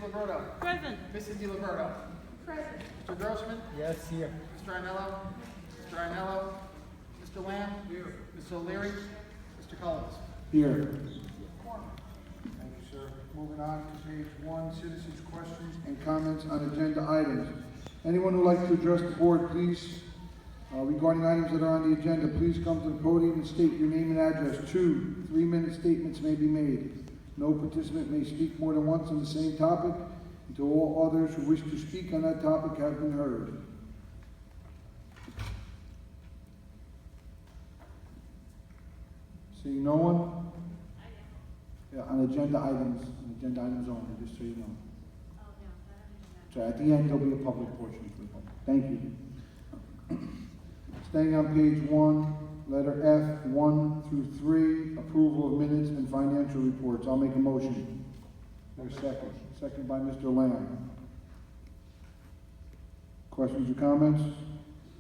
DiLiberto. Present. Mrs. DiLiberto. Present. Mr. Grossman. Yes, here. Mr. Arnello. Mr. Arnello. Mr. Lamb. Here. Mr. O'Leary. Mr. Collins. Here. Thank you, sir. Moving on to page 1, citizens' questions and comments on agenda items. Anyone who would like to address the board, please, regarding items that are on the agenda, please come to the podium and state your name and address. 2 3-minute statements may be made. No participant may speak more than once on the same topic until all others who wish to speak on that topic have been heard. Seeing no one? Yeah, on agenda items only, just so you know. So at the end, there'll be a public portion for the public. Thank you. Staying on page 1, letter F, 1 through 3, approval of minutes and financial reports. I'll make a motion. There's a second. Second by Mr. Lamb. Questions or comments?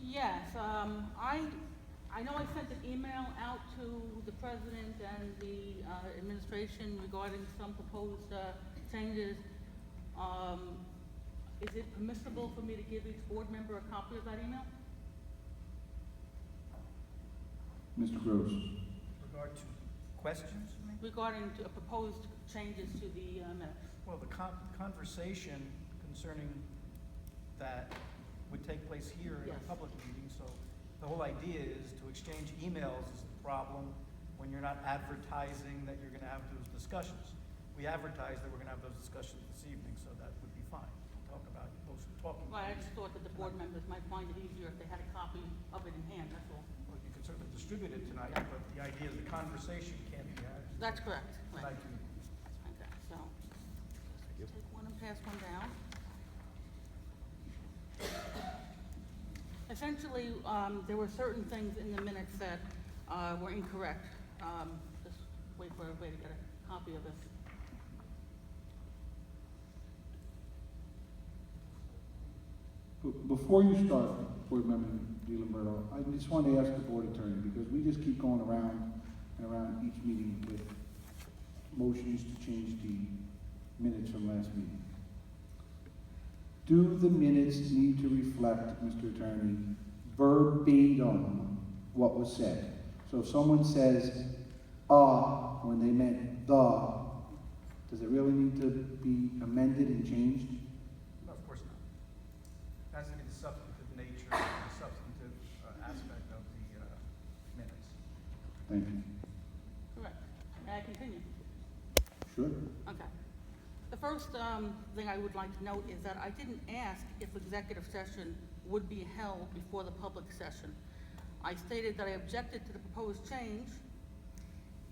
Yes, I know I sent an email out to the president and the administration regarding some proposed changes. Is it permissible for me to give each board member a copy of that email? Mr. Gross. Regard to questions? Regarding to proposed changes to the minutes. Well, the conversation concerning that would take place here in a Yes. public meeting, so the whole idea is to exchange emails is the problem when you're not advertising that you're gonna have those discussions. We advertised that we're gonna have those discussions this evening, so that would be fine. We'll talk about those talking Well, I points. just thought that the board members might find it easier if they had a copy of it in hand, that's all. Well, you can certainly distribute it tonight, but the idea is the conversation can't be had That's correct. Right. tonight. Okay, so, just take one and pass one down. Essentially, there were certain things in the minutes that were incorrect. Just wait for everybody to get a copy of this. Before you start, Board Member DiLiberto, I just want to ask the board attorney, because we just keep going around and around each meeting with motions to change the minutes from last meeting. Do the minutes need to reflect, Mr. Attorney, verbatim what was said? So if someone says, when they meant the, does it really need to be amended and changed? No, of course not. It has to be the substantive nature, the substantive aspect of the minutes. Thank you. Correct. May I continue? Sure. Okay. The first thing I would like to note is that I didn't ask if executive session would be held before the public session. I stated that I objected to the proposed change,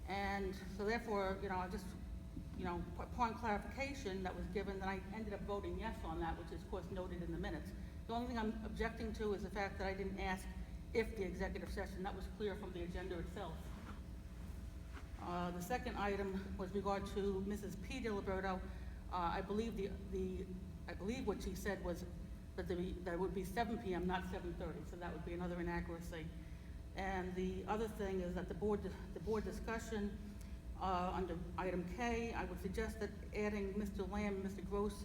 and so therefore, I just, upon clarification that was given, then I ended up voting yes on that, which is of course noted in the minutes. The only thing I'm objecting to is the fact that I didn't ask if the executive session, that was clear from the agenda itself. The second item was regard to Mrs. P. DiLiberto. I believe I believe what she said was that that it would be 7 p.m., not 7:30, so that would be another inaccuracy. And the other thing is that the board discussion under item K, I would suggest that adding Mr. Lamb and Mr. Gross,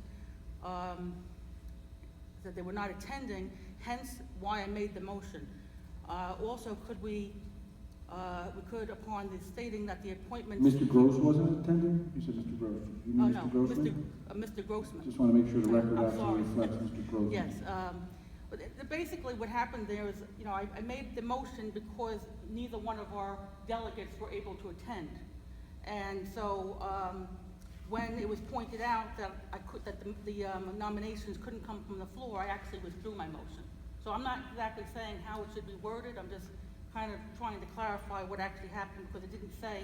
that they were not attending, hence why I made the motion. Also, we could, upon the stating that the appointment. Mr. Gross wasn't attending? You said Mr. Gross. You mean No, Mr. Grossman? Mr. Grossman. Just want to make sure the record I'm actually sorry. reflects Mr. Grossman. Yes, but basically what happened there is, I made the motion because neither one of our delegates were able to attend. And so, when it was pointed out that the nominations couldn't come from the floor, I actually withdrew my motion. So I'm not exactly saying how it should be worded, I'm just kind of trying to clarify what actually happened, because it didn't say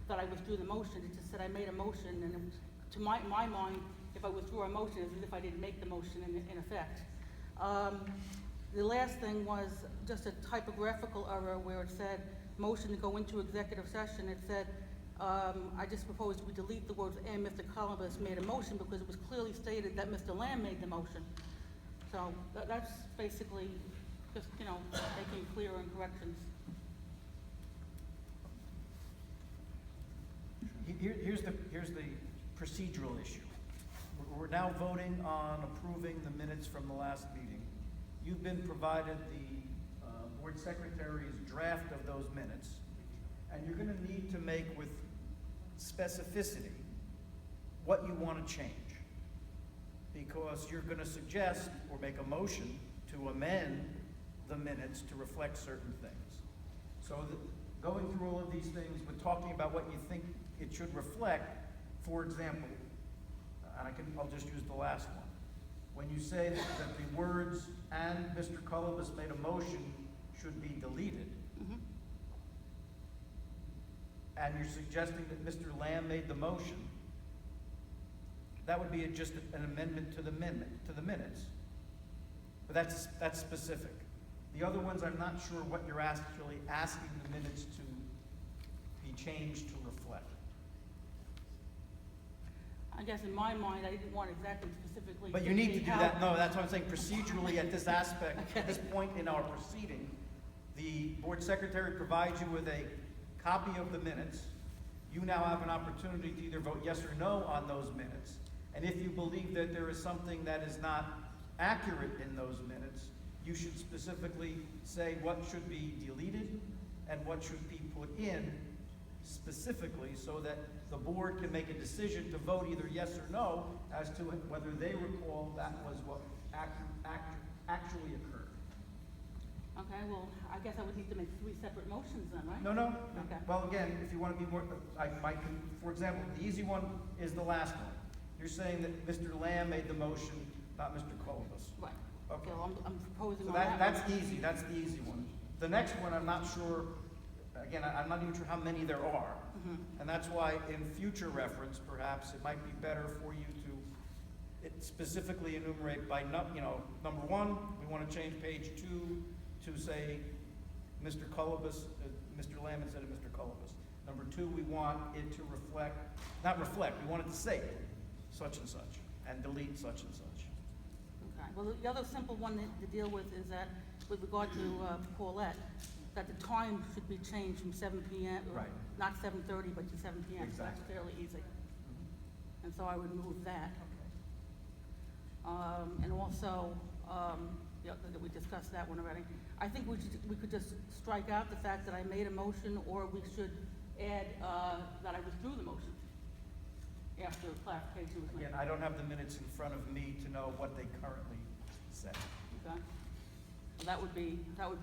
that I withdrew the motion, it just said I made a motion, and it was, to my mind, if I withdrew a motion, it's as if I didn't make the motion in effect. The last thing was just a typographical error where it said motion to go into executive session. It said, I just proposed we delete the words and Mr. Collins made a motion, because it was clearly stated that Mr. Lamb made the motion. So that's basically just, making clear and corrections. Here's the procedural issue. we're now voting on approving the minutes from the last meeting. You've been provided the board secretary's draft of those minutes, and you're gonna need to make with specificity what you want to change. Because you're gonna suggest or make a motion to amend the minutes to reflect certain things. So going through all of these things, but talking about what you think it should reflect, for example, and I'll just use the last one. When you say that the words "and Mr. Cullibus made a motion" should be deleted, Mhm. and you're suggesting that Mr. Lamb made the motion, that would be just an amendment to the minutes. But that's specific. The other ones, I'm not sure what you're actually asking the minutes to be changed to reflect. I guess in my mind, I didn't want exactly specifically. But you need to dictate do how- that, no, that's what I'm saying, procedurally at this aspect, at this point in our proceeding, the board secretary provides you with a copy of the minutes. You now have an opportunity to either vote yes or no on those minutes. And if you believe that there is something that is not accurate in those minutes, you should specifically say what should be deleted and what should be put in specifically, so that the board can make a decision to vote either yes or no as to whether they recall that was what actually occurred. Okay, well, I guess I would need to make 3 separate motions then, right? No. Okay. Well, again, if you want to be more, for example, the easy one is the last one. You're saying that Mr. Lamb made the motion, not Mr. Colobus. Right. Okay. So I'm proposing So on that. that's easy, that's the easy one. The next one, I'm not sure, again, I'm not even sure how many there are. Mhm. And that's why in future reference, perhaps, it might be better for you to specifically enumerate by, number 1, we want to change page 2 to say Mr. Colobus, Mr. Lamb instead of Mr. Colobus. Number 2, we want it to not reflect, we want it to say such and such, and delete such and such. Okay, well, the other simple one to deal with is that, with regard to Paulette, that the time should be changed from 7 PM. or Right. Not 7:30, but to 7 PM. So that's Exactly. fairly easy. Mhm. And so I would move that. Okay. And also, that we discussed that one already. I think we could just strike out the fact that I made a motion, or we should add that I withdrew the motion after clarification was made. Again, I don't have the minutes in front of me to know what they currently say. Okay? So that would be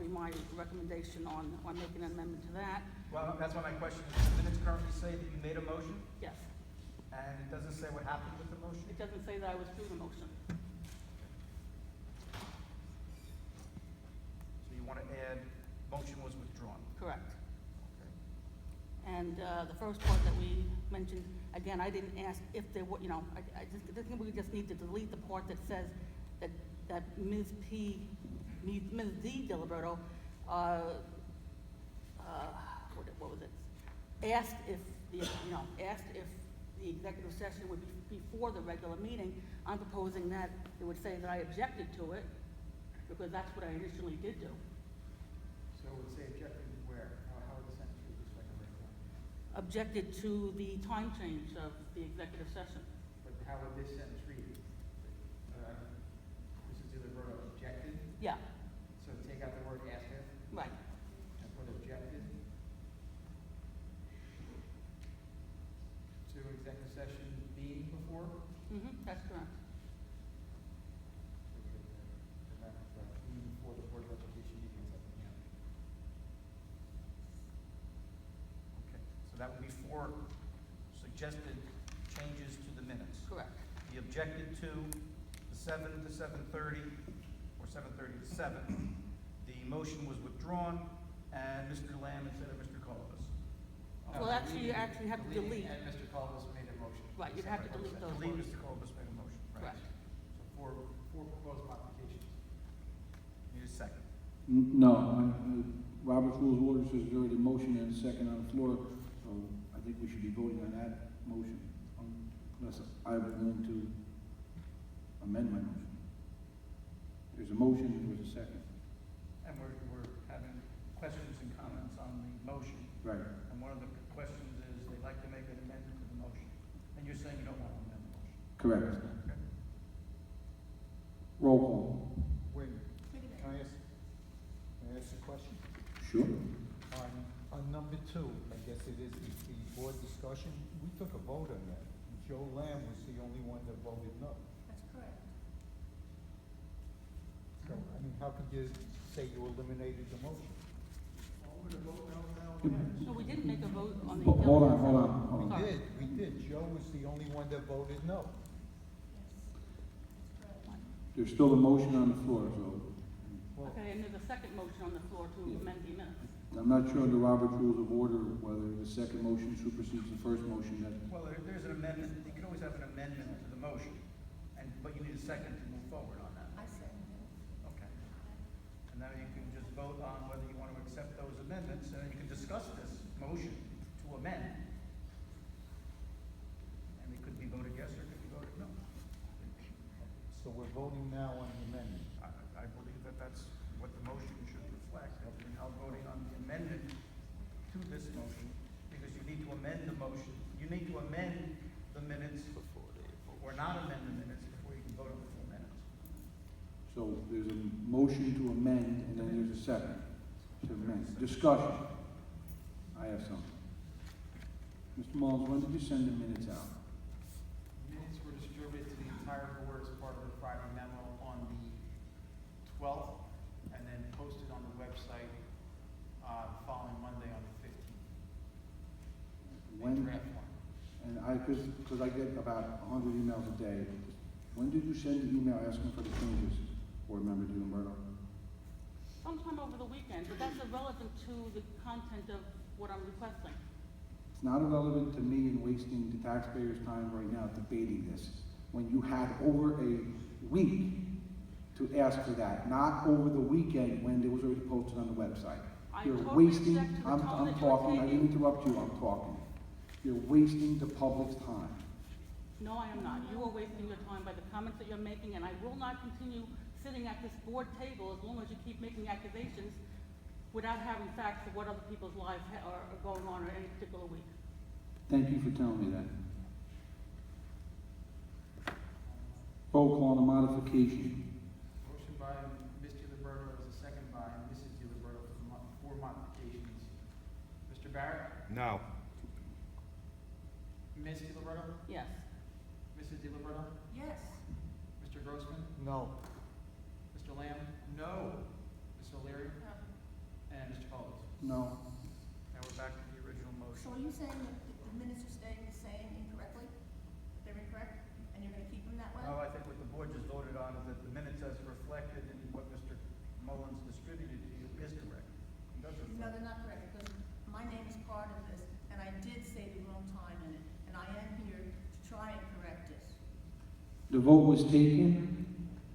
my recommendation on making an amendment to that. Well, that's why my question is, the minutes currently say that you made a motion, Yes. and it doesn't say what happened with the motion? It doesn't say that I withdrew the motion. So you want to add, motion was withdrawn. Correct. Okay. And the first part that we mentioned, again, I didn't ask if there were, I think we just need to delete the part that says that Ms. D. Diliberto, what was it? Asked if the executive session would be before the regular meeting. I'm proposing that it would say that I objected to it, because that's what I initially did do. So it would say objected where? How would the sentence read, just so I can write it down? Objected to the time change of the executive session. But how would this sentence read? Mrs. Diliberto objected, Yeah, so take out the word asked if, right. and put objected to executive session being before? That's correct. Being before the board of education meeting at 7 p.m. Okay, so that would be 4 suggested changes to the minutes. Correct. He objected to the 7 to 7:30, or 7:30 to 7. The motion was withdrawn, and Mr. Lamb instead of Mr. Colobus. Well, actually, you actually have to delete. And Mr. Colvus made a motion. Right, you'd have to delete those Delete words. Mr. Colobus made a motion, right? Correct. So four proposed modifications. Need a second. No, Robert's Rules of Order says there's already a motion and a second on the floor, so I think we should be voting on that motion, unless I would want to amend my motion. There's a motion, there was a second. And we're having questions and comments on the motion. Right. And one of the questions is they'd like to make an amendment to the motion. And you're saying you don't want to amend the motion. Correct. Okay. Roll call. Wait, can I ask a question? Sure. On number 2, I guess it is the board discussion, we took a vote on that. Joe Lamb was the only one that voted no. That's correct. So, I mean, how could you say you eliminated the motion? No, we didn't make a vote on the. Hold on. Sorry. We did. Joe was the only one that voted no. There's still a motion on the floor, so Well, Okay, and there's a second motion on the floor to amend the minutes. I'm not sure under Robert's Rules of Order whether the second motion supersedes the first motion that, Well, there's an amendment, you can always have an amendment to the motion, but you need a second to move forward on that. I second it. Okay. And now you can just vote on whether you want to accept those amendments, and then you can discuss this motion to amend. And it could be voted yes or it could be voted no. so we're voting now on the amendment. I believe that that's what the motion should reflect, that we're now voting on the amendment to this motion, because you need to amend the motion, you need to amend the minutes, or not amend the minutes before you can vote on the full minutes. so there's a motion to amend and then there's a second to amend. Discussion. I have something. Mr. Mullins, when did you send the minutes out? Minutes were distributed to the entire board as part of the Friday memo on the 12th, and then posted on the website, the following Monday on the 15th. When, In draft form. and because I get about 100 emails a day, when did you send the email asking for the changes, Board Member Gianberto? Sometime over the weekend, but that's irrelevant to the content of what I'm requesting. It's not irrelevant to me in wasting the taxpayers' time right now debating this, when you had over a week to ask for that, not over the weekend when it was already posted on the website. I You're totally wasting, object to the I'm tone that you're talking, I didn't taking. interrupt you, I'm talking. You're wasting the public's time. No, I am not. You are wasting your time by the comments that you're making, and I will not continue sitting at this board table as long as you keep making accusations without having facts of what other people's lives are going on in any particular week. Thank you for telling me that. Roll call on the modification. Motion by Mr. Gilberto, is a second by Mrs. Gilberto for modifications. Mr. Barrett? No. Ms. Gilberto? Yes. Mrs. Gilberto? Yes. Mr. Grossman? No. Mr. Lamb? No. Ms. O'Leary? No. And Mr. Collins? No. Now we're back to the original So motion. are you saying that the minutes are staying the same incorrectly? They're incorrect, and you're gonna keep them that way? No, I think what the board just voted on is that the minutes as reflected in what Mr. Mullins distributed to you is correct. It does No, reflect. they're not correct, because my name is part of this, and I did say the wrong time in it, and I am here to try and correct this. The vote was taken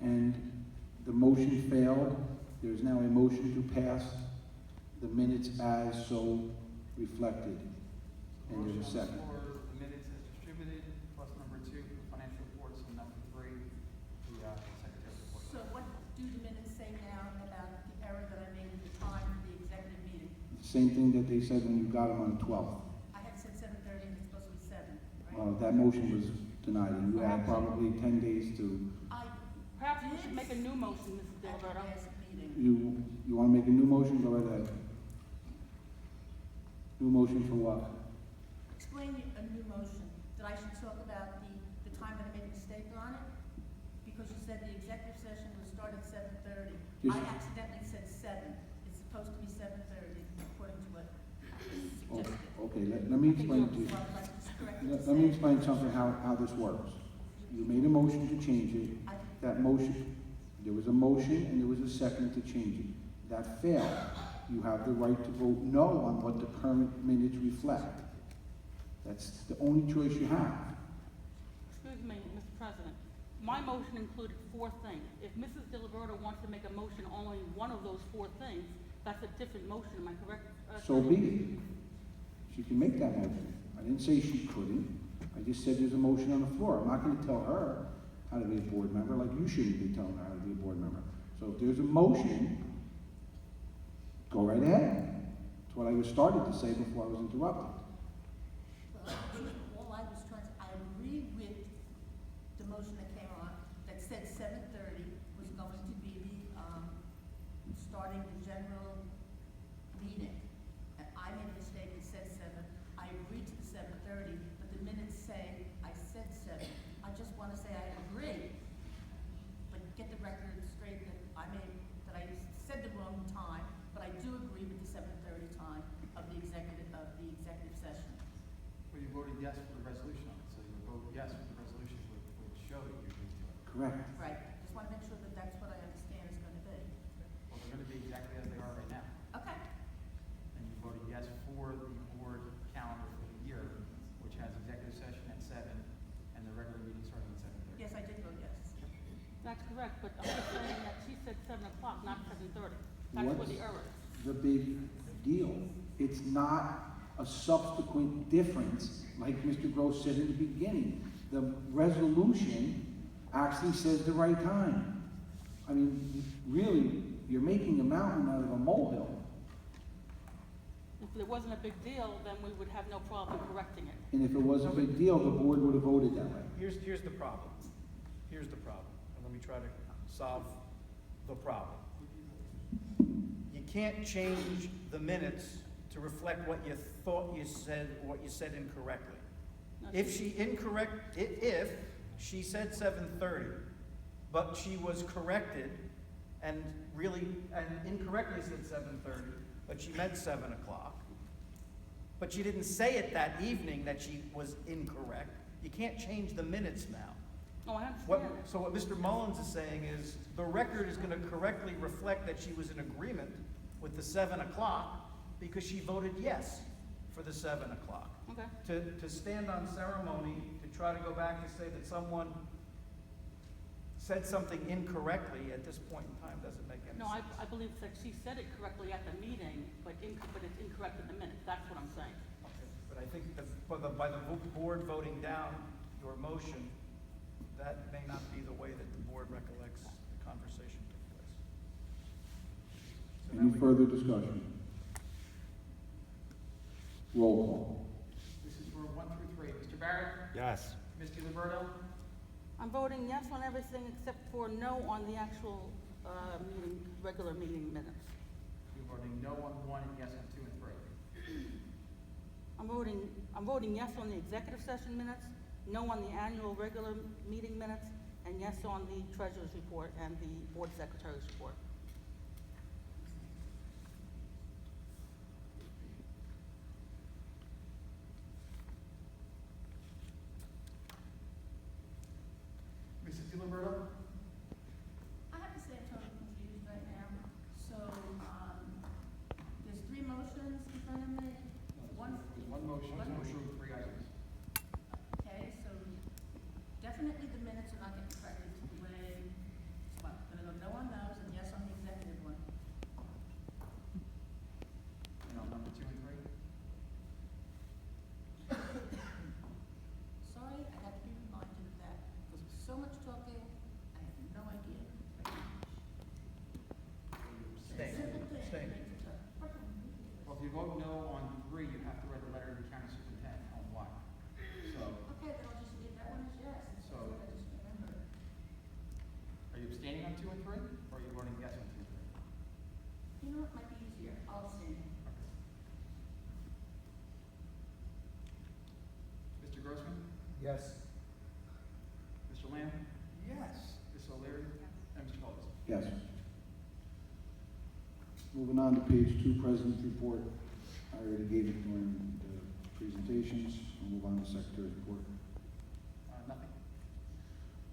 and the motion failed. There is now a motion to pass the minutes as so reflected. And there's a Motion on the second. floor, the minutes as distributed, plus number 2, the financial reports, and number 3, the secretary's report. So what do the minutes say now about the error that I made at the time for the executive meeting? Same thing that they said when you got them on the 12th. I had said 7:30, and it's supposed to be 7, right? That motion was denied and you had probably 10 days to, I Perhaps we should make a new motion, Mrs. at the Gilberto. last meeting. you want to make a new motion? Go right ahead. New motion for what? Explain a new motion, that I should talk about the time that I made a mistake on it? Because you said the executive session would start at 7:30. Yes. I accidentally said 7. It's supposed to be 7:30, according to what you Oh, suggested. okay, let me explain to you. So I'd like to just correct it to Let me say- explain something, how this works. You made a motion to change it. I- That motion, there was a motion and there was a second to change it. That failed. You have the right to vote no on what the current minutes reflect. That's the only choice you have. Excuse me, Mr. President. My motion included 4 things. If Mrs. Gilberto wants to make a motion on only one of those 4 things, that's a different motion, am I correct? So be it. She can make that motion. I didn't say she couldn't. I just said there's a motion on the floor. I'm not gonna tell her how to be a board member, like you shouldn't be telling her how to be a board member. So if there's a motion, go right ahead. That's what I was started to say before I was interrupted. Well, all I was trying to, I agree with the motion that came on, that said 7:30 was yes for the resolution on it, so your vote yes for the resolution would show that you agreed to it. Correct. Right, just want to make sure that that's what I understand is going to be. Well, they're gonna be exactly as they are right now. Okay, And you voted yes for the board calendar for the year, which has executive session at 7 and the regular meeting starting at 7:30. yes, I did vote yes. That's correct, but I'm just saying that she said 7 o'clock, not 7:30. That's where the error is. The big deal. It's not a subsequent difference, like Mr. Gross said in the beginning. The resolution actually says the right time. I mean, really, you're making a mountain out of a molehill. If it wasn't a big deal, then we would have no problem correcting it. And if it was a big deal, the board would have voted that way. Here's the problem. Here's the problem. And let me try to solve the problem. You can't change the minutes to reflect what you thought you said, or what you said incorrectly. If she said 7:30, but she was corrected and incorrectly said 7:30, but she meant 7 o'clock, but she didn't say it that evening that she was incorrect, you can't change the minutes now. Oh, I understand. So what Mr. Mullins is saying is, the record is gonna correctly reflect that she was in agreement with the 7 o'clock, because she voted yes for the 7 o'clock. Okay. To stand on ceremony, to try to go back and say that someone said something incorrectly at this point in time doesn't make any No, sense. I believe that she said it correctly at the meeting, but it's incorrect in the minutes. That's what I'm saying. Okay, but I think that by the board voting down your motion, that may not be the way that the board recollects the conversation took place. So now Any we- further discussion? Roll call. This is for 1 through 3. Mr. Barrett? Yes. Ms. DiLiberto? I'm voting yes on everything except for no on the actual regular meeting minutes. You're voting no on 1 and yes on 2 and 3. I'm voting yes on the executive session minutes, no on the annual regular meeting minutes, and yes on the treasurer's report and the board secretary's report. Mrs. DiLiberto? I have to say I'm totally confused right now. So, there's 3 motions in front of me. There's one motion to approve 3 items. Okay, so definitely the minutes are not getting corrected to the way, so I'm gonna go no on those and yes on the executive one. And on number 2 and 3? Sorry, I have to be reminded of that, because with so much talking, I have no idea. Stay. Simple thing. Stay. Well, if you vote no on 3, you have to write a letter to the county superintendent on why. So, Okay, then I'll just leave that one as yes. That's So- what I just remembered. are you abstaining on 2 and 3, or are you voting yes on 2 and 3? You know what, might be easier, I'll see. Mr. Grossman? Yes. Mr. Lamb? Yes. Ms. O'Leary? And Mr. Folds? Yes. Moving on to page 2, President's Report. I already gave it during the presentations. We'll move on to Secretary's Report. Nothing.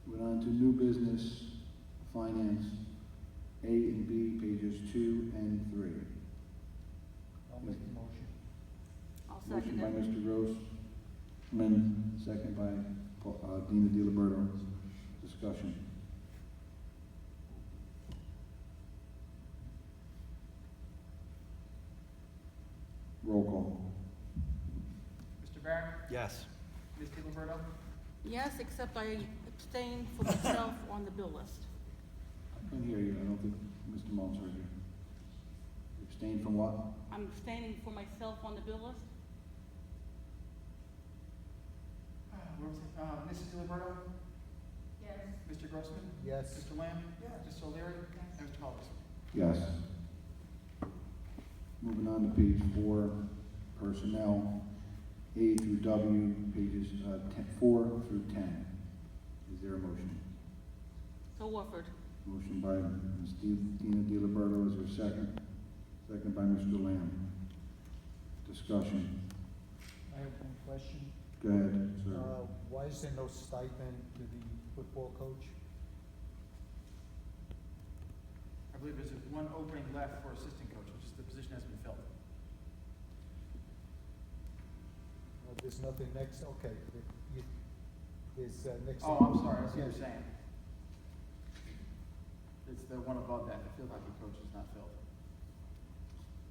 Moving on to new business, finance, A and B, pages 2 and 3. I'll make the motion. I'll Motion second by it. Mr. Grossman, second by Dina DiLiberto. Discussion. Roll call. Mr. Barrett? Yes. Ms. DiLiberto? Yes, except I abstain for myself on the bill list. I couldn't hear you. I don't think Mr. Mullins heard you. Abstain from what? I'm abstaining for myself on the bill list. Where was it? Mrs. DiLiberto? Yes. Mr. Grossman? Yes. Mr. Lamb? Yes. Ms. O'Leary? And Mr. Folds? Yes. Moving on to page 4, personnel, A through W, pages 4 through 10. Is there a motion? So offered. Motion by Ms. Dina DiLiberto, is there a second? Second by Mr. Lamb. Discussion. I have one question. Go ahead, sir. Why is there no stipend to the football coach? I believe there's one opening left for assistant coaches, the position has been filled. There's nothing next, okay, there's, next. Oh, I'm sorry, I see what Yes. you're saying. It's the one above that, the field hockey coach is not filled.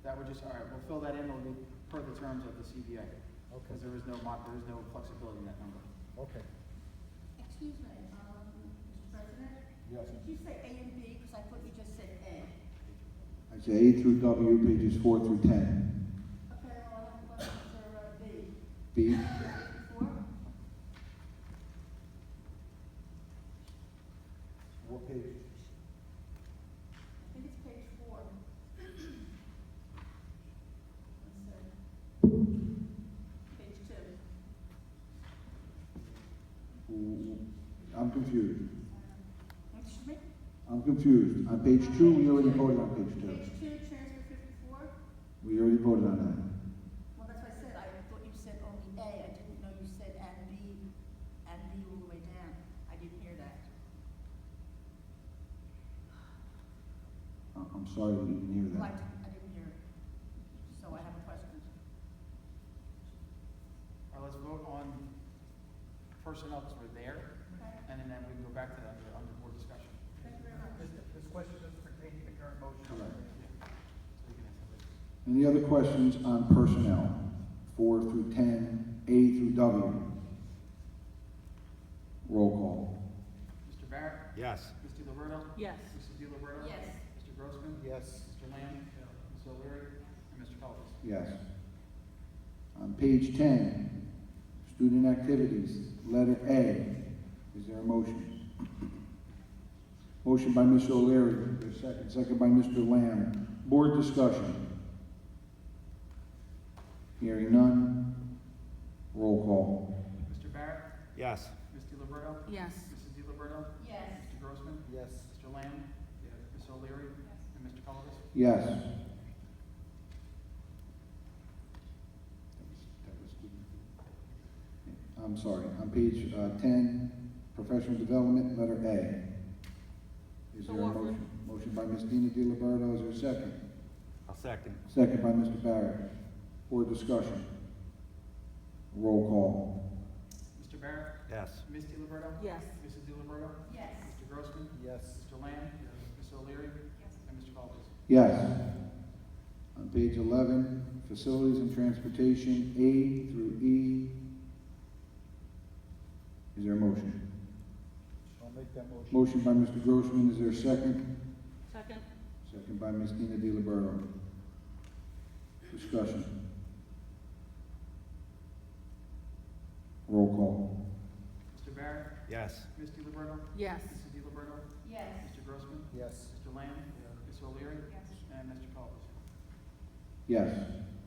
That would just, all right, we'll fill that in, it'll be per the terms of the CBA. Okay, Because there is no flexibility in that number. okay. Excuse me, Mr. President? Yes. Did you say A and B? Because I thought you just said A. I say A through W, pages 4 through 10. Okay, well, I have a question for B. B, Before? What page? I think it's page 4. Let's see. Page 2. I'm confused. Excuse me? I'm confused. On page 2, we already voted on page 2. Page 2, transfer 54? We already voted on that. Well, that's what I said. I thought you said only A. I didn't know you said and B all the way down. I didn't hear that. I'm sorry we didn't hear Well, I that. didn't hear it. So I have a question. All right, let's vote on personnel because we're there, Okay? and then we can go back to that under board discussion. Thank you very much. This question doesn't pertain to the current motion. Correct. So we can answer later. Any other questions on personnel? 4 through 10, A through W. Roll call. Mr. Barrett? Yes. Ms. DiLiberto? Yes. Mrs. DiLiberto? Yes. Mr. Grossman? Yes. Mr. Lamb? Ms. O'Leary? And Mr. Pelvis? Yes. On page 10, student activities, letter A. Is there a motion? Motion by Ms. O'Leary. Is there a second? Second by Mr. Lamb. Board discussion. Hearing none. Roll call. Mr. Barrett? Yes. Ms. DiLiberto? Yes. Mrs. DiLiberto? Yes. Mr. Grossman? Yes. Mr. Lamb? Ms. O'Leary? And Mr. Pelvis? Yes. I'm sorry, on page 10, professional development, letter A. Is So there a offered. motion? Motion by Ms. Dina De Liberto, is there a second? I'll second. Second by Mr. Barrett. Board discussion. Roll call. Mr. Barrett? Yes. Ms. DiLiberto? Yes. Mrs. DiLiberto? Yes. Mr. Grossman? Yes. Mr. Lamb? Ms. O'Leary? Yes. And Mr. Pelvis? Yes. On page 11, facilities and transportation, A through E. Is there a motion? I'll make that motion. Motion by Mr. Grossman, is there a second? Second? Second by Ms. Dina De Liberto. Discussion. Roll call. Mr. Barrett? Yes. Ms. DiLiberto? Yes. Mrs. DiLiberto? Yes. Mr. Grossman? Yes. Mr. Lamb? Ms. O'Leary? Yes. And Mr. Pelvis? Yes.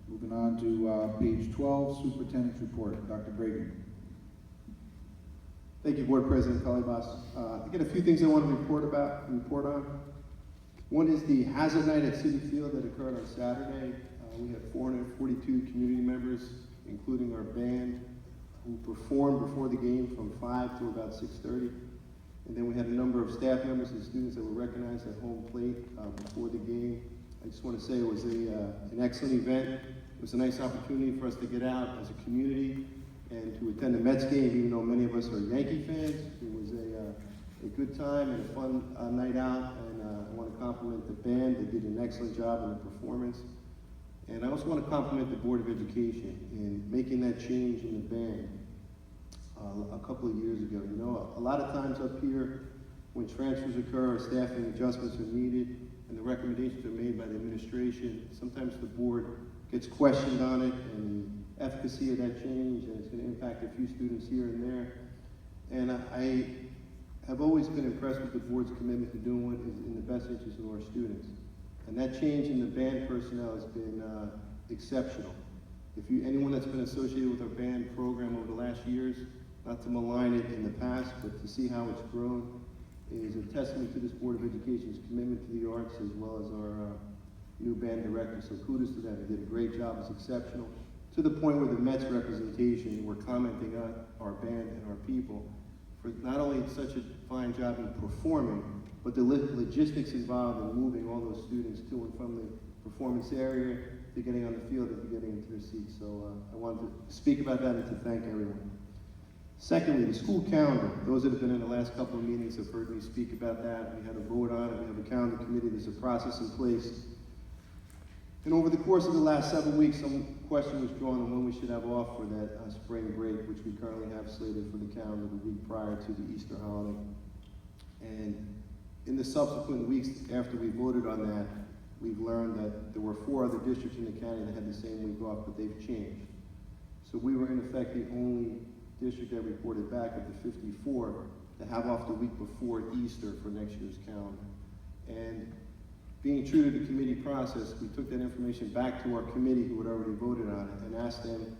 Moving on to page 12, superintendent's report. Dr. Bragan. Thank you, Board President Kalibas. I got a few things I want to report on. One is the Hazlet night at City Field that occurred on Saturday. We had 442 community members, including our band, who performed before the game from 5 to about 6:30. And then we had a number of staff members and students that were recognized at home plate before the game. I just want to say it was an excellent event. It was a nice opportunity for us to get out as a community and to attend the Mets game, even though many of us are Yankee fans. It was a good time and a fun night out, and I want to compliment the band. They did an excellent job in the performance. And I also want to compliment the Board of Education in making that change in the band a couple of years ago. You know, a lot of times up here, when transfers occur, staffing adjustments are needed, and the recommendations are made by the administration, sometimes the board gets questioned on it and the efficacy of that change, and it's going to impact a few students here and there. And I have always been impressed with the board's commitment to doing what is in the best interest of our students. And that change in the band personnel has been exceptional. Anyone that's been associated with our band program over the last years, not to malign it in the past, but to see how it's grown, is a testament to this Board of Education's commitment to the arts, as well as our new band director. So kudos to them. They did a great job. It's exceptional. to the point where the Mets representation were commenting on our band and our people for not only such a fine job in performing, but the logistics involved in moving all those students to and from the performance area, to getting on the field, and to getting into their seats. So I wanted to speak about that and to thank everyone. Secondly, the school calendar. Those that have been in the last couple of meetings have heard me speak about that. We had a vote on it. We have a calendar committee. There's a process in place. And over the course of the last 7 weeks, some question was drawn on when we should have off for that spring break, which we currently have slated for the calendar the week prior to the Easter holiday. And in the subsequent weeks after we voted on that, we've learned that there were 4 other districts in the county that had the same week off, but they've changed. So we were in effect the only district that reported back of the 54 to have off the week before Easter for next year's calendar. And being true to the committee process, we took that information back to our committee who had already voted on it and asked them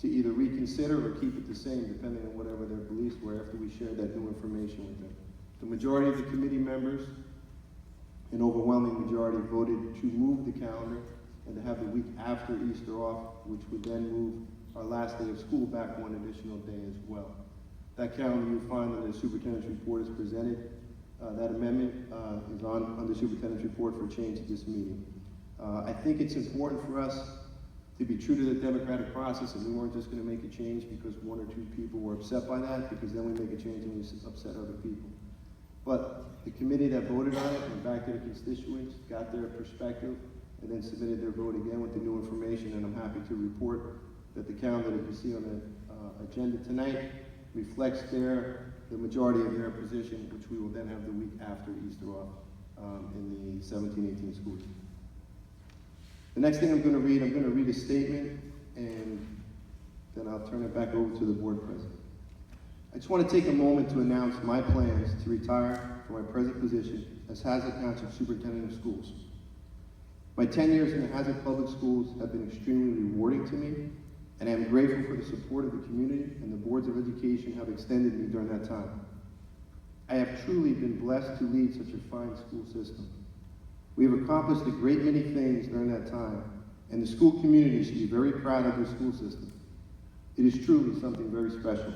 to either reconsider or keep it the same depending on whatever their beliefs were after we shared that new information with them. The majority of the committee members, an overwhelming majority, voted to move the calendar and to have the week after Easter off, which would then move our last day of school back 1 additional day as well. That calendar you'll find on the superintendent's report is presented. That amendment is on the superintendent's report for change at this meeting. I think it's important for us to be true to the democratic process, and we weren't just going to make a change because 1 or 2 people were upset by that, because then we make a change and we upset other people. But the committee that voted on it went back to the constituents, got their perspective, and then submitted their vote again with the new information, and I'm happy to report that the calendar that you see on the agenda tonight reflects the majority of their position, which we will then have the week after Easter off in the 17-18 school year. The next thing I'm going to read a statement, and then I'll turn it back over to the board president. I just want to take a moment to announce my plans to retire from my present position as Hazlet Township Superintendent of Schools. My 10 years in the Hazlet Public Schools have been extremely rewarding to me, and I am grateful for the support of the community and the boards of education have extended me during that time. I have truly been blessed to lead such a fine school system. We have accomplished a great many things during that time, and the school community should be very proud of their school system. It is truly something very special.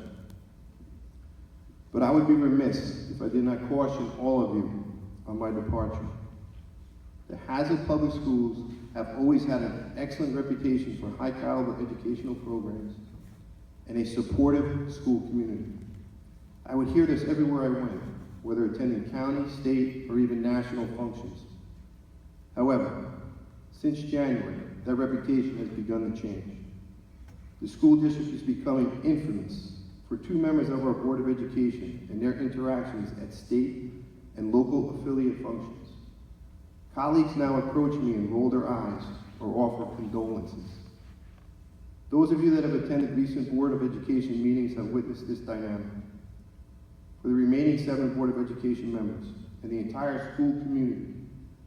But I would be remiss if I did not caution all of you on my departure. The Hazlet Public Schools have always had an excellent reputation for high caliber educational programs and a supportive school community. I would hear this everywhere I went, whether attending county, state, or even national functions. However, since January, that reputation has begun to change. The school district is becoming infamous for 2 members of our Board of Education and their interactions at state and local affiliate functions. Colleagues now approach me and roll their eyes or offer condolences. Those of you that have attended recent Board of Education meetings have witnessed this dynamic. For the remaining 7 Board of Education members and the entire school community,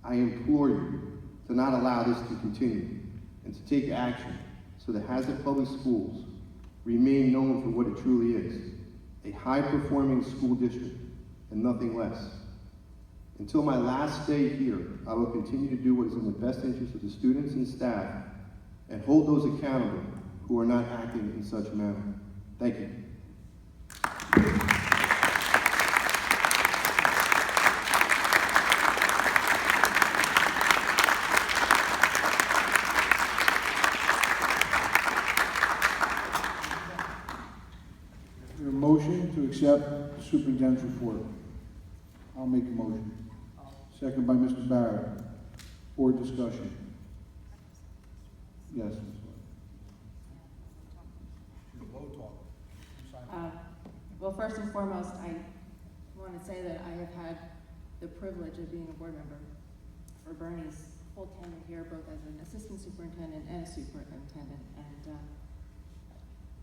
I implore you to not allow this to continue and to take action so that Hazlet Public Schools remain known for what it truly is, a high-performing school district and nothing less. Until my last day here, I will continue to do what is in the best interest of the students and staff and hold those accountable who are not acting in such a manner. Thank you. A motion to accept the superintendent's report. I'll make a motion. Second by Mr. Barrett. Board discussion. Yes, Ms. White. Well, first and foremost, I want to say that I have had the privilege of being a board member for Bernie's full tenure here, both as an assistant superintendent and a superintendent. And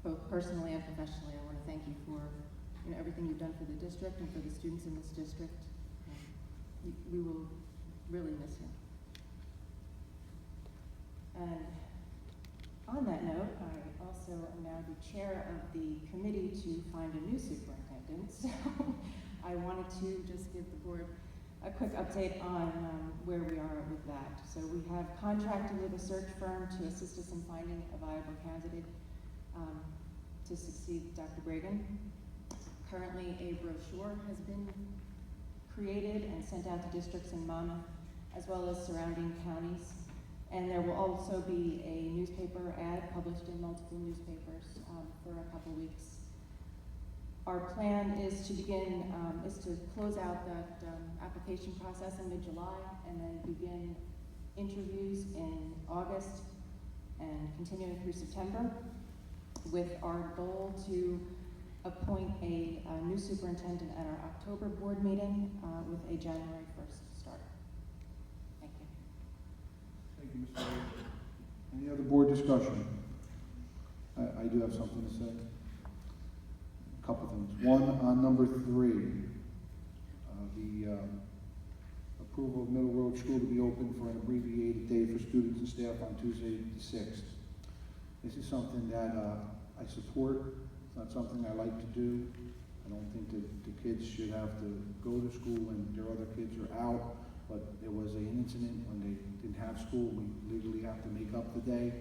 both personally and professionally, I want to thank you for everything you've done for the district and for the students in this district. We will really miss you. And on that note, I also am now the chair of the committee to find a new superintendent. So I wanted to just give the board a quick update on where we are with that. So we have contracted with a search firm to assist us in finding a viable candidate to succeed Dr. Bragan. Currently, a brochure has been created and sent out to districts in Monmouth, as well as surrounding counties. And there will also be a newspaper ad published in multiple newspapers for a couple weeks. Our plan is to begin, is to close out that application process in mid-July and then begin interviews in August and continuing through September, with our goal to appoint a new superintendent at our October board meeting with a January 1st start. Thank you. Thank you, Mr. Ray. Any other board discussion? I do have something to say. A couple things. One, on number 3, the approval of Middle Road School to be open for an abbreviated day for students and staff on Tuesday the 6th. This is something that I support. It's not something I like to do. I don't think that the kids should have to go to school when their other kids are out, but there was an incident when they didn't have school. We legally have to make up the day.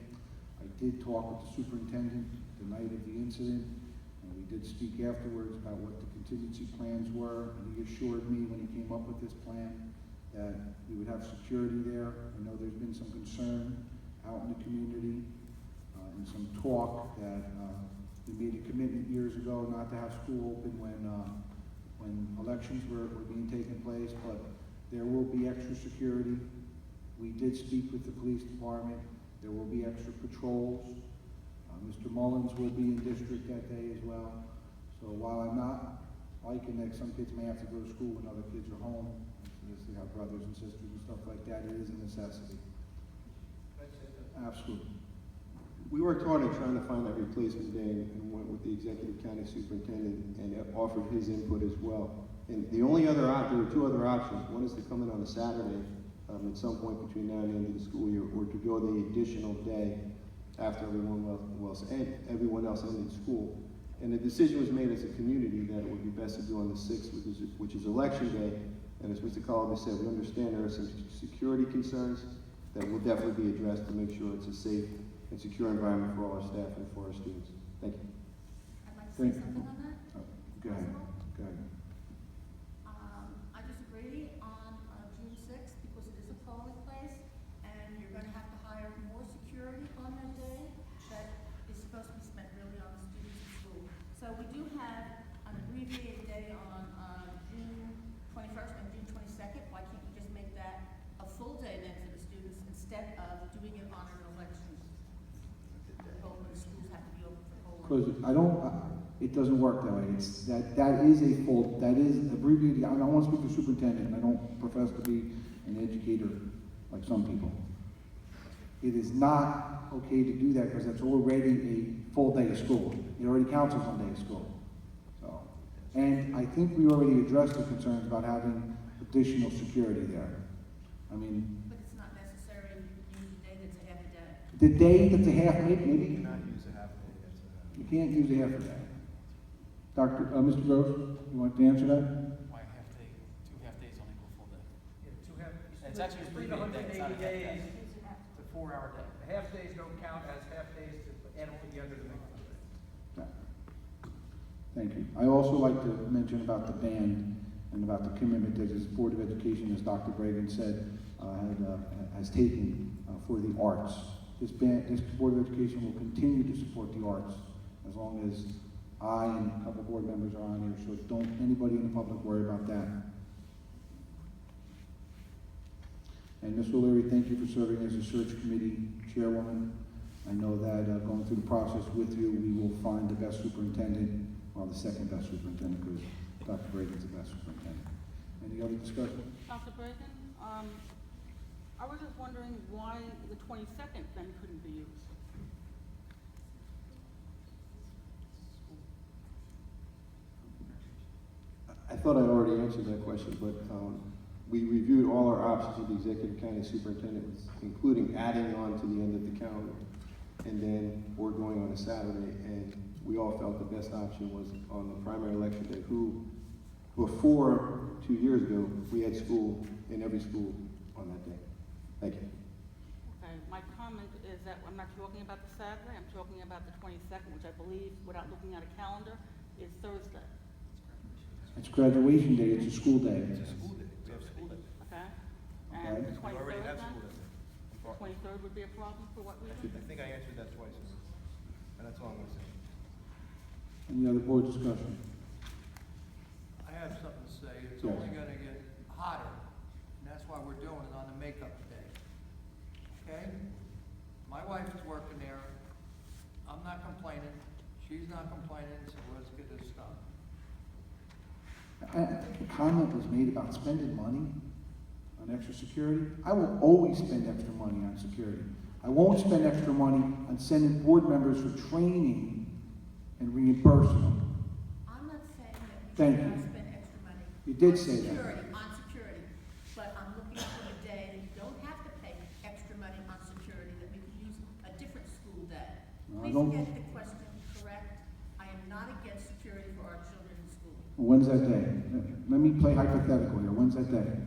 I did talk with the superintendent the night of the incident, and we did speak afterwards about what the contingency plans were, and he assured me when he came up with this plan that we would have security there. I know there's been some concern out in the community and some talk that we made a commitment years ago not to have school open when elections were being taken place, but there will be extra security. We did speak with the police department. There will be extra patrols. Mr. Mullins will be in district that day as well. So while I'm not liking that some kids may have to go to school when other kids are home, they have brothers and sisters and stuff like that, it is a necessity. Absolutely. We worked hard at trying to find that replacement day and went with the executive county superintendent and offered his input as well. And the only other there were 2 other options. One is to come in on a Saturday at some point between now and the end of the school year, or to go the additional day after everyone else ended school. And the decision was made as a community that it would be best to do on the 6th, which is election day. And as Mr. Colliver said, we understand there are some security concerns that will definitely be addressed to make sure it's a safe and secure environment for all our staff and for our students. Thank you. I'd like to say Thank you. something on that. Go ahead. Go ahead. I disagree on June 6th because it is a polling place and you're going to have to hire more security on that day that is supposed to be spent really on the students at school. So we do have an abbreviated day on June 21st and June 22nd. Why can't we just make that a full day then for the students instead of doing it on an election? When schools have to be open for polling. Because it doesn't work that way. It's that is abbreviated. I don't want to speak to the superintendent, and I don't profess to be an educator like some people. It is not okay to do that because that's already a full day of school. It already counts as one day of school. So, and I think we already addressed the concerns about having additional security there. I mean, But it's not necessary to use a day that's a half a day. the day that's a half, maybe You cannot use a half day, that's a. you can't use a half a day. Mr. Gross, you want to answer that? Why half day, 2 half days don't equal full day? It's It's actually a 3-day day, it's not a half day. 380 days. It's a 4-hour day. The half days don't count as half days to add them together to make a full day. No. Thank you. I also like to mention about the band and about the commitment that this Board of Education, as Dr. Bragan said, has taken for the arts. This Board of Education will continue to support the arts as long as I and a couple board members are on here, so don't anybody in the public worry about that. And Ms. O'Leary, thank you for serving as a search committee chairwoman. I know that going through the process with you, we will find the best superintendent, well, the second best superintendent, because Dr. Bragan's the best superintendent. Any other discussion? Dr. Bragan, I was just wondering why the 22nd then couldn't be used. I thought I already answered that question, but we reviewed all our options with the executive county superintendent, including adding on to the end of the calendar, and then or going on a Saturday, and we all felt the best option was on the primary election day, who before 2 years ago, we had school in every school on that day. Thank you. Okay, my comment is that I'm not talking about the Saturday, I'm talking about the 22nd, which I believe, without looking at a calendar, is Thursday, It's graduation day, it's a school day. It's a school day, we have school day. okay? Okay. And the We already 23rd have then? school day. The 23rd would be a problem for what reason? I think I answered that twice, and that's all I'm gonna say. Any other board discussion? I have something to say. It's Yes. only gonna get hotter, and that's why we're doing it on the makeup day. Okay? My wife is working there. I'm not complaining. She's not complaining, so let's get this done. A comment was made about spending money on extra security. I will always spend extra money on security. I won't spend extra money on sending board members for training and reimbursing them. I'm not saying that we Thank should you. not spend extra money. You did on say that. On security, but I'm looking for a day that you don't have to pay extra money on security, that we can use a different school day. No, I Please don't- get the question correct. I am not against security for our children in school. When's that day? Let me play hypothetical here. When's that day? It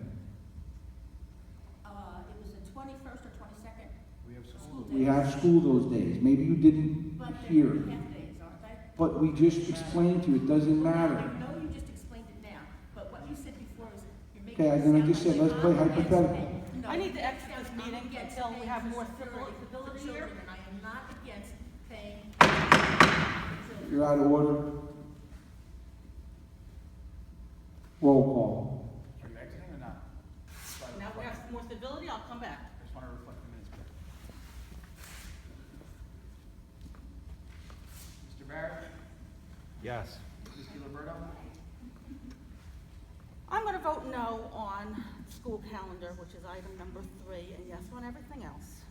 was the 21st or 22nd. We have School school. We have school those days. Maybe you didn't But they're hear. half days, aren't they? But we just explained to you, it doesn't matter. I know you just explained it now, but what you said before is you're making Okay, it then I sound just said, like let's play I'm against hypothetical. paying. No, I need to it exit sounds this I'm meeting against until we paying have for more security stability for here. children, and I am not against paying for children. You're out of order. Roll call. Are you exiting or not? Just wanna Now if we reflect- have more stability, I'll come back. I just want to reflect the minutes back. Mr. Barrett? Yes. Ms. Gilberto? I'm gonna vote no on school calendar, which is item number 3, and yes on everything else.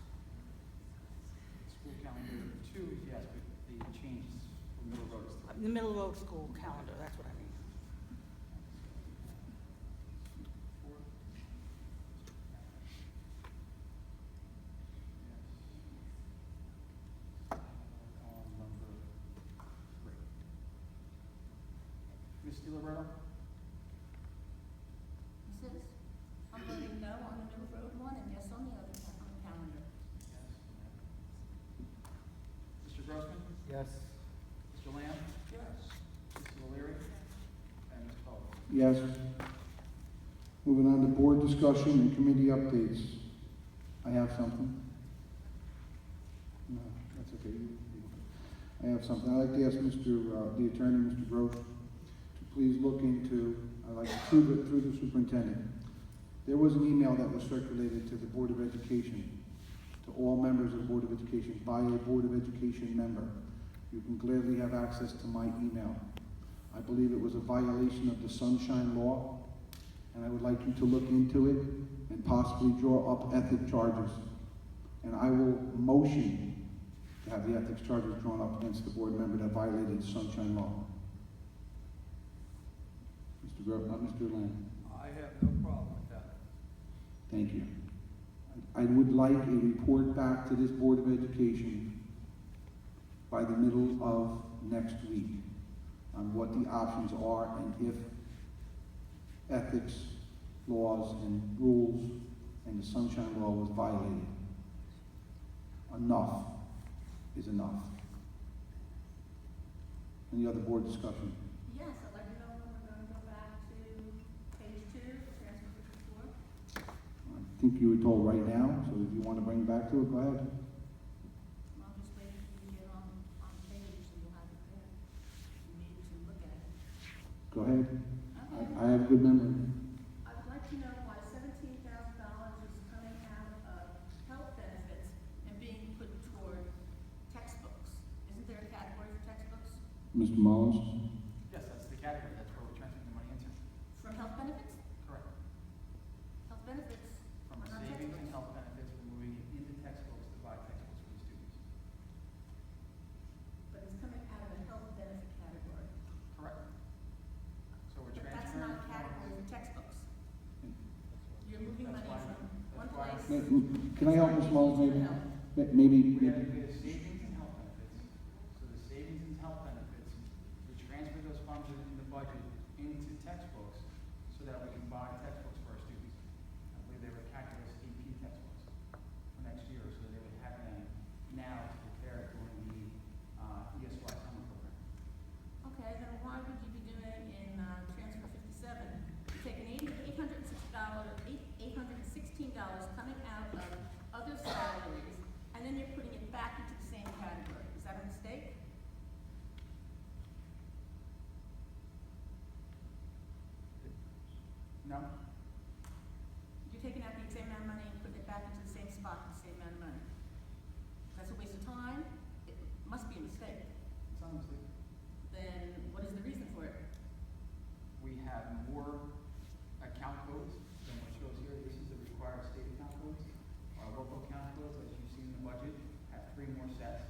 School calendar 2 is yes, but the changes from Middle Road is 3. The Middle Road School calendar, that's what I mean. On number 3. Ms. Gilberto? Mrs., I'm voting no on the Middle Road one and yes on the other, on the calendar. Mr. Grossman? Yes. Mr. Lamb? Yes. Mrs. O'Leary? And Ms. Culver? Yes. Moving on to board discussion and committee updates. I have something. No, that's okay. I have something. I'd like to ask the attorney, Mr. Gross, to please look into, through the superintendent. There was an email that was circulated to the Board of Education, to all members of the Board of Education, by a Board of Education member. You can gladly have access to my email. I believe it was a violation of the Sunshine Law, and I would like you to look into it and possibly draw up ethics charges. And I will motion to have the ethics charges drawn up against the board member that violated the Sunshine Law. Mr. Lamb, I have no problem with that. thank you. I would like a report back to this Board of Education by the middle of next week on what the options are and if ethics laws and rules and the Sunshine Law was violated. Enough is enough. Any other board discussion? Yes, I'd like to know when we're going to go back to page 2, transfer 54. I think you were told right now, so if you want to bring it back to it, go ahead. I'm just waiting for you to get on page, so you'll have it there. You need to look at it. Go ahead. Okay. I have good memory. I'd like to know why $17,000 is coming out of health benefits and being put toward textbooks. Isn't there a category for textbooks? Mr. Mullins? Yes, that's the category, that's where we're transferring the money into. From health benefits? Correct. Health benefits From are not savings and textbooks. health benefits, we're moving it into textbooks to buy textbooks for the students. But it's coming out of a health benefit category. Correct. So we're But that's transferring. not a category for textbooks. You're moving That's money why- from one that's why- place. Can I help Ms. Mullins maybe? Maybe, We have savings and health benefits, so the savings and health benefits, we transfer those funds in the budget into textbooks so that we can $14 coming out of other salaries, and then you're putting it back into the same category. Is that a mistake? No? You're taking out the same amount of money and putting it back into the same spot with the same amount of money. That's a waste of time. It must be a mistake. It's not a mistake. Then what is the reason for it? We have more account codes than what shows here. This is the required state account codes. Our local account codes, as you've seen in the budget, have 3 more sets.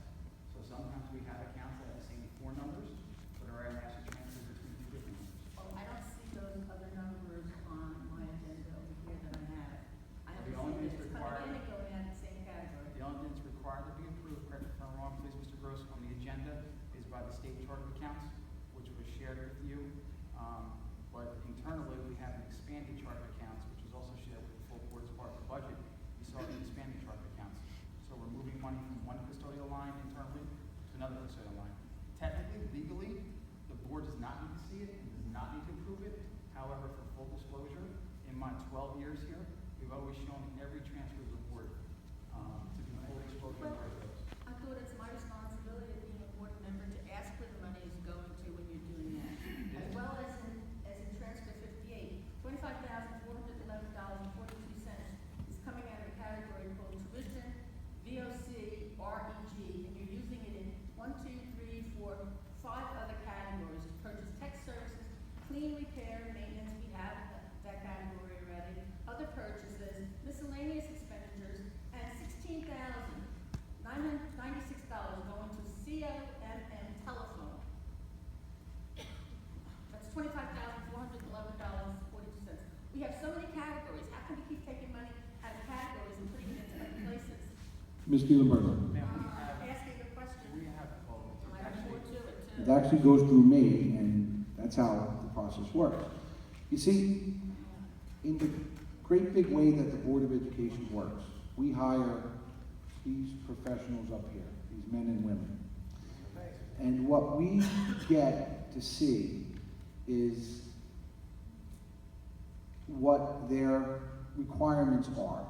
So sometimes we have accounts that have the same 4 numbers, but are actually transferred between 2 different numbers. Oh, I don't see those other numbers on my agenda over here that I have. I The only only see thing that it's required- coming in and going out of the same category. The only thing that's required to be approved, correct me if I'm wrong, please, Mr. Gross, on the agenda is by the state chart of accounts, which was shared with you. But internally, we have an expanded chart of accounts, which was also shared with the full board as part of the budget. You saw the expanded chart of accounts. So we're moving money from one custodial line internally to another custodial line. Technically, legally, the board does not need to see it and does not need to approve it. However, for full disclosure, in my 12 years here, we've always shown every transfer of the board to be full disclosure of where it goes. I thought it's my responsibility as being a board member to ask where the money is going to when you're doing that. As well as in transfer 58, $25,411.42 is coming out of a category called tuition, VOC, REG, and you're using it in 1, 2, 3, 4, 5 other categories to purchase tech services, clean, repair, maintenance, we have that category already, other purchases, miscellaneous expenditures, and $16,996 going to COMM telephone. That's $25,411.42. We have so many categories. How can we keep taking money out of categories and putting it into other places? Ms. Dillon-Berger. Ma'am, we have, Asking a question. we have, well, I have more actually, to it It too. actually goes through me, and that's how the process works. You see, in the great big way that the Board of Education works, we hire these professionals up here, these men and women. And what we get to see is what their requirements are.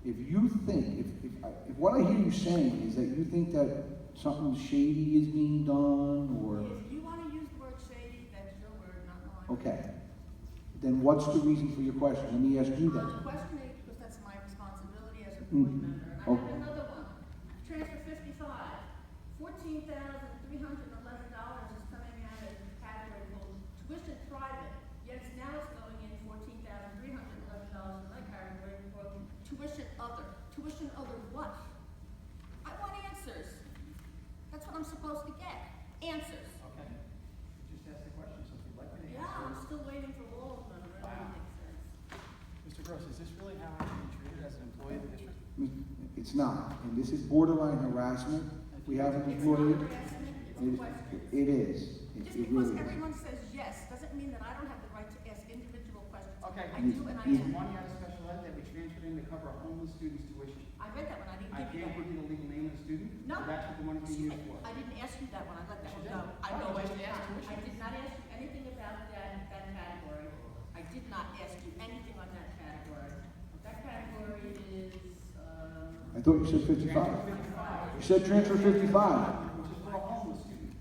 If you think, if what I hear you saying is that you think that something shady is being done, or, If you want to use the word shady, that's your word, not mine. okay, then what's the reason for your question? Let me ask you I'm that. questioning because that's my responsibility as a board member. And I have Okay. another one. Transfer 55, $14,311 is coming out of a category called tuition private. Yet now it's going in $14,311 in that category for tuition other. Tuition other what? I want answers. That's what I'm supposed to get. Answers. okay. You just asked the question, so if you'd like me to Yeah, answer. I'm still waiting for all of them. It really Wow. makes sense. Mr. Gross, is this really how I'm being treated as an employee of the district? It's not, and this is borderline harassment. We have an It's employee. not harassment, it's a question. It is. Just It because really is. everyone says yes, doesn't mean that I don't have the right to ask individual questions. Okay. I do and I You- It's am. money out of special ed that we transferred in to cover a homeless student's tuition. I read that one, I didn't I give you can't that give one. you the legal name of the student, No. but that's what the money's being used for. I didn't ask you that one, I let that Yes, one you go. did. I No, know you I just did asked not. tuition. I did not ask you anything about that category. I did not ask you anything on that category. That category is, I thought you said 55. Transfer 55. You said transfer 55. Which is for a homeless student.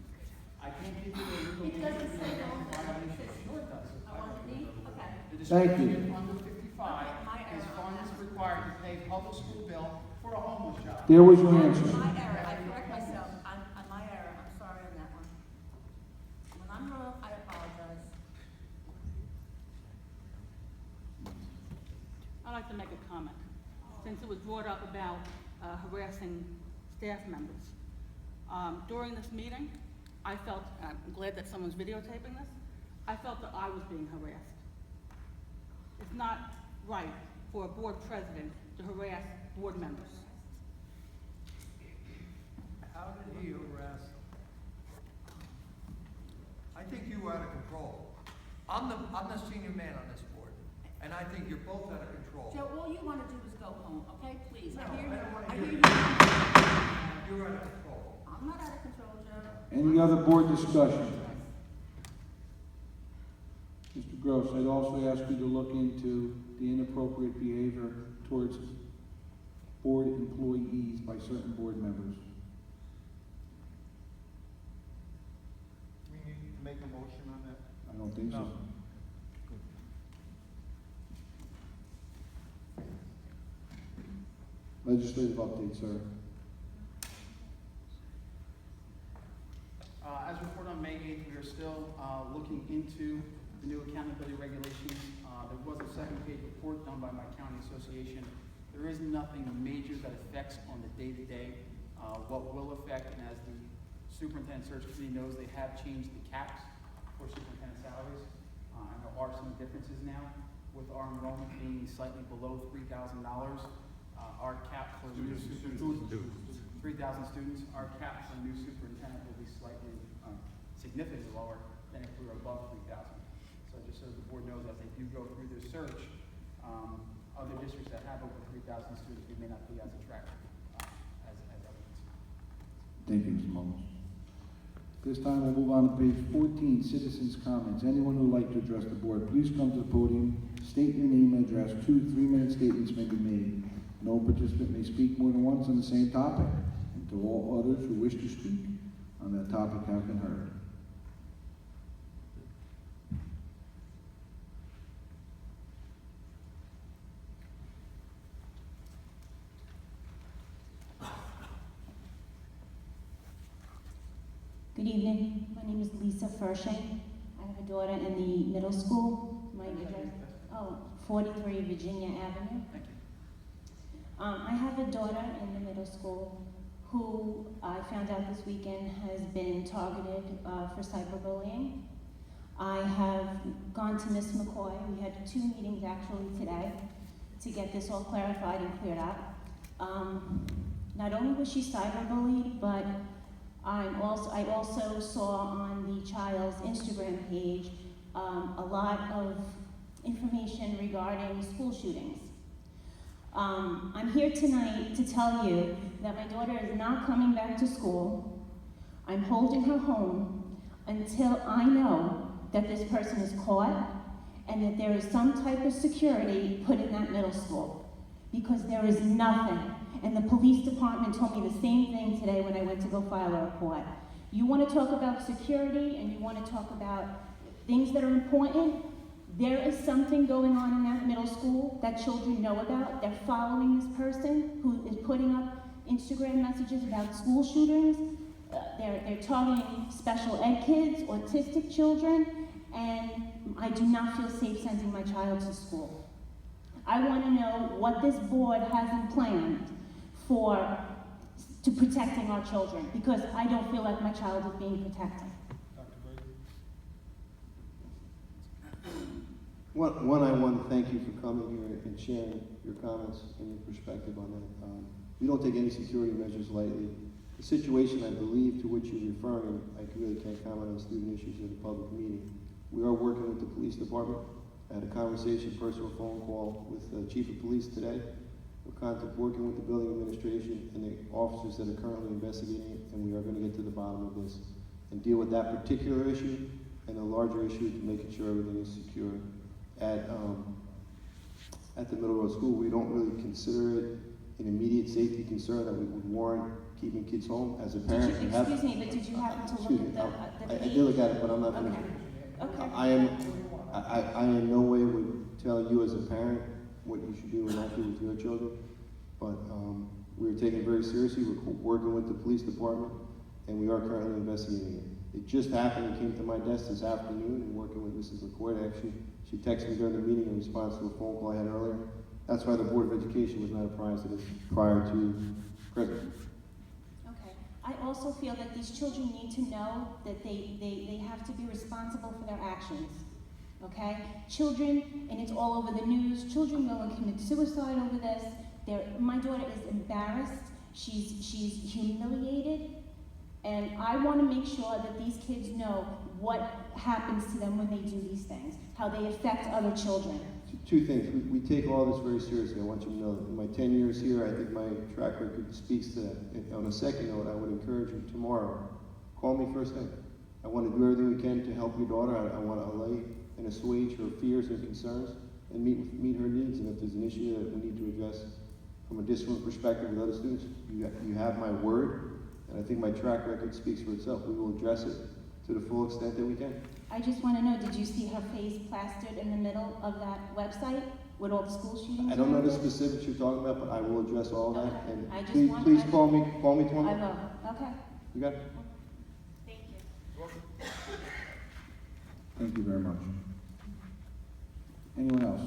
I can't give you the legal It name. doesn't say of homeless. the violation. Sure it does. I want to be, okay. The Thank you. description under 55 Okay, my is error. funds required to pay public school bill for a homeless child. There was your My answer. error, I correct myself, I'm my error, I'm sorry on that one. When I'm wrong, I apologize. I'd like to make a comment, since it was brought up about harassing staff members. During this meeting, I felt, and I'm glad that someone's videotaping this, I felt that I was being harassed. It's not right for a board president to harass board members. How did he harass? I think you were out of control. I'm the senior man on this board, and I think you're both out of control. Joe, all you want to do is go home, okay? Please, No, I hear I you, don't wanna I hear hear you. that. You're out of control. I'm not out of control, Joe. Any other board discussion? Mr. Gross, I'd also ask you to look into the inappropriate behavior towards board employees by certain board members. We need to make a motion on that? I don't think so. No. Legislative update, sir. As reported on May 8th, we are still looking into the new accountability regulations. There was a second-page report done by my county association. There is nothing major that affects on the day-to-day. What will affect, and as the superintendent search committee knows, they have changed the caps for superintendent salaries. And there are some differences now, with our enrollment being slightly below $3,000. Our cap for new superintendent, 3,000 students, our cap for new superintendent will be slightly, significantly lower than if we were above 3,000. So just so the board knows, as they do go through their search, other districts that have over 3,000 students, we may not be as attractive as others. Thank you, Mr. Mullins. This time we'll move on to page 14, citizens' comments. Anyone who would like to address the board, please come to the podium, state your name and address. 2 3-minute statements may be made. No participant may speak more than once on the same topic until all others who wish to speak on that topic have been heard. Good evening. My name is Lisa Fershing. I have a daughter in the middle school. My address, 43 Virginia Avenue. Thank you. I have a daughter in the middle school who I found out this weekend has been targeted for cyberbullying. I have gone to Miss McCoy. We had 2 meetings actually today to get this all clarified and cleared up. Not only was she cyberbullied, but I also saw on the child's Instagram page a lot of information regarding school shootings. I'm here tonight to tell you that my daughter is not coming back to school. I'm holding her home until I know that this person is caught and that there is some type of security put in that middle school. Because there is nothing. And the police department told me the same thing today when I went to go file a report. You want to talk about security and you want to talk about things that are important? There is something going on in that middle school that children know about. They're following this person who is putting up Instagram messages about school shootings. They're targeting special ed kids, autistic children, and I do not feel safe sending my child to school. I want to know what this board has in plan to protecting our children, because I don't feel like my child is being protected. Dr. Brady? One, I want to thank you for coming here and sharing your comments and your perspective on that. We don't take any security measures lightly. The situation, I believe, to which you're referring, I really can't comment on student issues at a public meeting. We are working with the police department. I had a conversation, personal phone call with the chief of police today. We're working with the building administration and the officers that are currently investigating it, and we are going to get to the bottom of this and deal with that particular issue and the larger issue to making sure everything is secure. At the Middle Road School, we don't really consider it an immediate safety concern that we would warrant keeping kids home. As a parent, Excuse me, but did you happen to look at the I did look at it, but I'm not finished. Okay. I in no way would tell you as a parent what you should do and not do with your children, but we're taking it very seriously. We're working with the police department, and we are currently investigating it. It just happened. It came to my desk this afternoon, and working with Mrs. McCoy, actually, she texted me during the meeting in response to a phone call I had earlier. That's why the Board of Education was not apprised of it prior to present. Okay. I also feel that these children need to know that they have to be responsible for their actions. Okay? Children, and it's all over the news, children go and commit suicide over this. My daughter is embarrassed. She's humiliated. And I want to make sure that these kids know what happens to them when they do these things, how they affect other children. 2 things. We take all this very seriously. I want you to know that in my 10 years here, I think my track record speaks to that. And on a second note, I would encourage you tomorrow, call me first thing. I want to do everything we can to help your daughter. I want to allay and assuage her fears and concerns and meet her needs. And if there's an issue that we need to address from a discipline perspective with other students, you have my word, and I think my track record speaks for itself. We will address it to the full extent that we can. I just want to know, did you see her face plastered in the middle of that website with all the school shootings? I don't know the around it? specifics you're talking about, but I will address all that. Okay. And I just please, want- please I- call me I tomorrow. will, okay. You got it? Thank you. Thank you very much. Anyone else?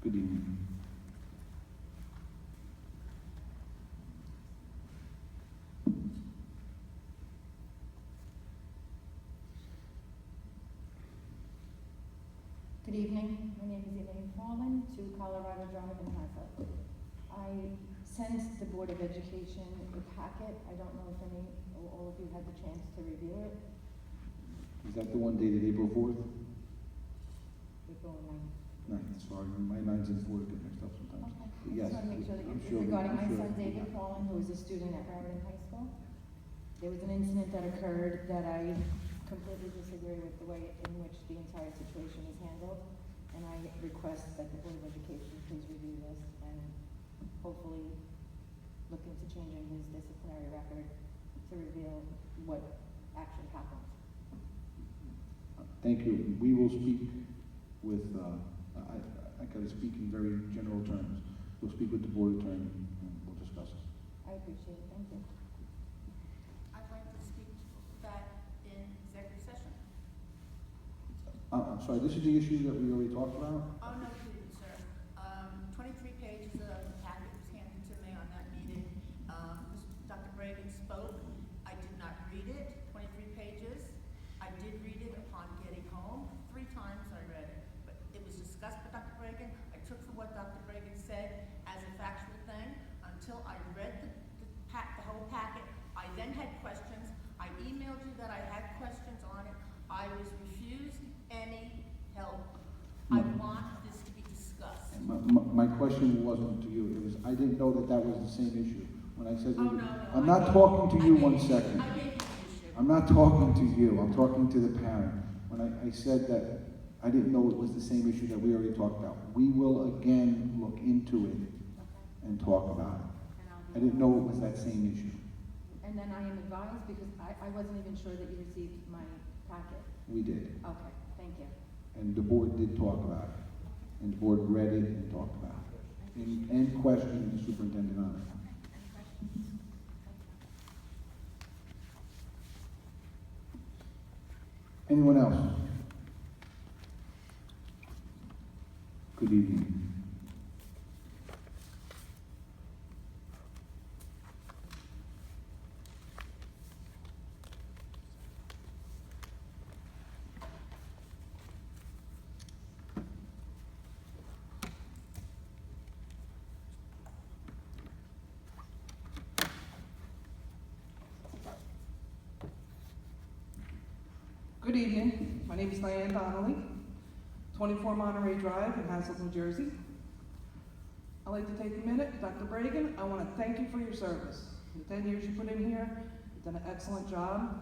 Good evening. Good evening. My name is Elaine Fallon, 2 Colorado Drive in Hazlet. I sent the Board of Education a packet. I don't know if any or all of you had the chance to review it. Is that the one dated April 4th? April 9th. 9th, sorry, my 9s and 4s get mixed up sometimes. Okay. But I yes, just want to make sure that I'm it's sure we- regarding I'm my sure- son David Fallon, who is a student at Raritan High School. There was an incident that occurred that I completely disagree with the way in which the entire situation is handled. And I request that the Board of Education please review this and hopefully look into changing his disciplinary record to reveal what actually happened. Thank you. We will speak with, I gotta speak in very general terms. We'll speak with the board attorney and we'll discuss it. I appreciate it, thank you. I'd like to speak to that in executive session. I'm sorry, this is the issue that we already talked about? Oh, no, kidding, sir. 23 pages of the packet was handed to me on that meeting. Dr. Bragan spoke. I did not read it, 23 pages. I did read it upon getting home. 3 times I read it. But it was discussed by Dr. Bragan. I took for what Dr. Bragan said as a factual thing until I read the whole packet. I then had questions. I emailed you that I had questions on it. I was refused any help. I want this to be discussed. My question wasn't to you, it was, I didn't know that that was the same issue. When I said, Oh, no. I'm not talking to you one I second. gave you the issue. I'm not talking to you, I'm talking to the parent. When I said that I didn't know it was the same issue that we already talked about. We will again look into it and talk about it. And I'll be- I didn't know it was that same issue. And then I am advised, because I wasn't even sure that you received my packet. We did. Okay, thank you. And the board did talk about it. And the board read it and talked about it. And questioned the superintendent on it. Anyone else? Good evening. Good evening. My name is Diane Donnelly, 24 Monterey Drive in Hazlet, New Jersey. I'd like to take a minute. Dr. Bragan, I want to thank you for your service. The 10 years you put in here, you've done an excellent job,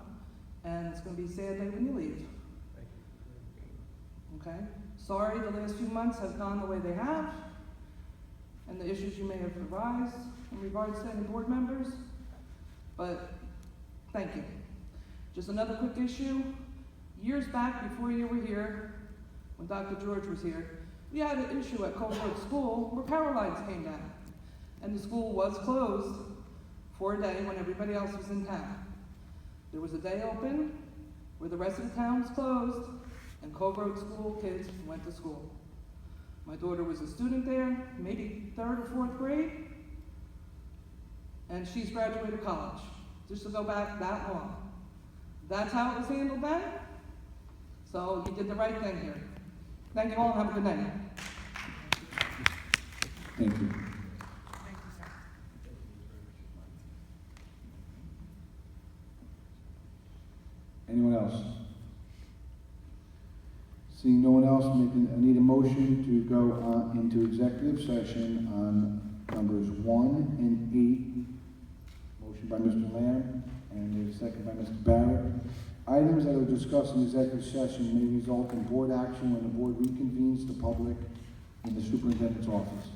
and it's going to be a sad day when you leave. Okay? Sorry the last few months have gone the way they have, and the issues you may have arisen in regards to any board members, but thank you. Just another quick issue. Years back, before you were here, when Dr. George was here, we had an issue at Colebrook School where power lines came down. And the school was closed for a day when everybody else was in town. There was a day open where the rest of the town was closed and Colebrook School kids went to school. My daughter was a student there, maybe 3rd or 4th grade, and she's graduated college, just to go back that long. That's how it was handled then. So you did the right thing here. Thank you all and have a good night. Thank you. Anyone else? Seeing no one else, I need a motion to go into executive session on numbers 1 and 8. Motion by Mr. Lamb and a second by Mr. Barrett. Items that are discussed in executive session may result in board action when the board reconvenes the public in the superintendent's office.